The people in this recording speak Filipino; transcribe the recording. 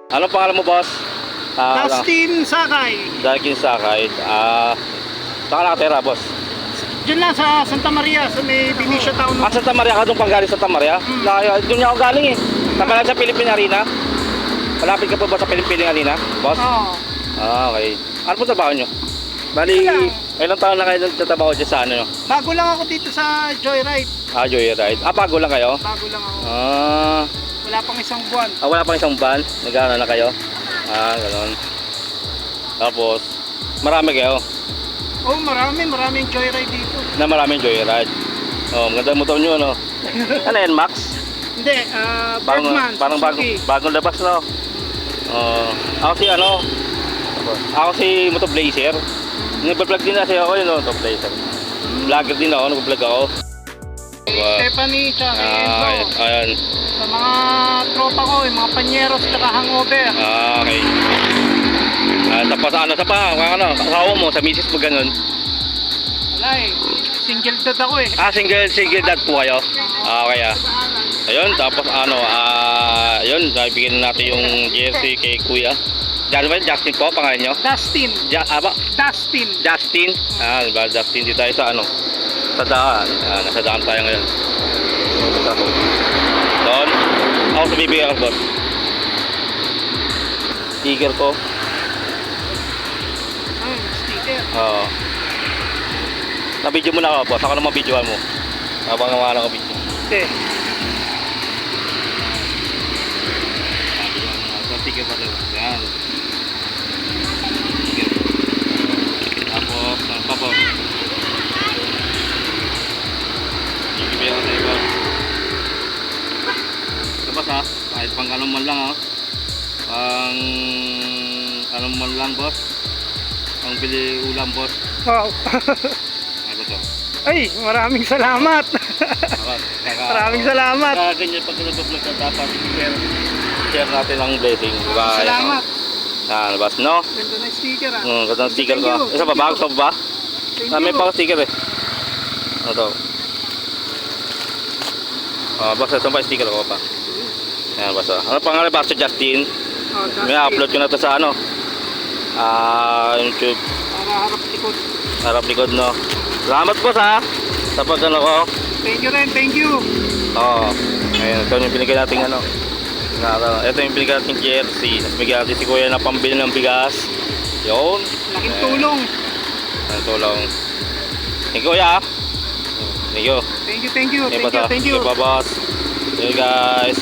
Anong pangalan mo, boss? Dustin Sakay. Dustin Sakay. Saan ka nakatira, boss? Diyan lang sa Santa Maria, sa may Benicia Town. Santa Maria ka doon pang galing Santa Maria? Doon niya ako galing eh. Napalag sa Philippine Arena. Malapit ka po ba sa Philippine Arena, boss? Oo. Okay. Ano po trabaho nyo? Bali, ilang taon na kayo nagtatrabaho dyan sa ano? Bago lang ako dito sa Joyride. Joyride. Bago lang kayo? Bago lang ako. Wala Wala pang isang buwan. wala pang isang ban? Nag-ano na kayo? Ganon. Tapos, marami kayo? Oh, maraming Joyride dito. Na maraming Joyride. Maganda motor nyo, no? Ano yan, Max? Hindi, Bergman, parang Suzuki. bagong labas, no? Ako si Moto Blazer. Nag-vlog din kasi ako yun, Moto Blazer. Vlogger din ako, nag-vlog ako. Stephanie, tsaka Enzo. Ayan. Sa mga tropa ko, yung mga panyeros, tsaka hangover. Okay. Tapos kasawa mo, sa misis mo ganun. Wala eh, single dad ako eh. Single dad po kayo? Okay Ayun, tapos yun, bibigyan natin yung jersey kay Kuya. Justin po, pangalan nyo? Dustin. Dustin. Justin? Diba, Justin, dito tayo sa sa daan. Nasa daan tayo ngayon. Doon, ako sa bibigyan ko, boss. Sticker ko. Sticker. Oo. Na-video mo na ako, boss. Ako naman videoan mo. Habang naman ako video. Okay. Sticker pa rin. Yan. Sticker. Tapos, ano pa, boss? Bibigyan ko sa'yo, boss. Ito, boss, kahit pang anong man lang, pang anong man lang, boss. Pang bili ulam, boss. Wow. Ano to? Ay, maraming salamat. Maraming salamat. Ganyan pag nag-vlog ka, dapat share natin ang blessing. Diba? Salamat. Boss, no? Ganda na sticker Ganda ng sticker ko. Isa pa ba? Gusto mo ba? May pang sticker eh. Ano to? Boss, ito pa sticker ko pa. Ayan, boss. Ano pangalan ba? Justin? May upload ko na to sa YouTube. Para harap likod. Harap likod, no? Salamat, boss, sa pag ko. Thank you rin, thank you. Ayan, ito yung binigay natin ito yung binigay natin jersey. Tapos bigyan natin si Kuya na pambili ng bigas. Yun. Laking tulong. Laking tulong. Thank you, Kuya. Thank you. Thank you. Thank you, boss. Thank you, guys.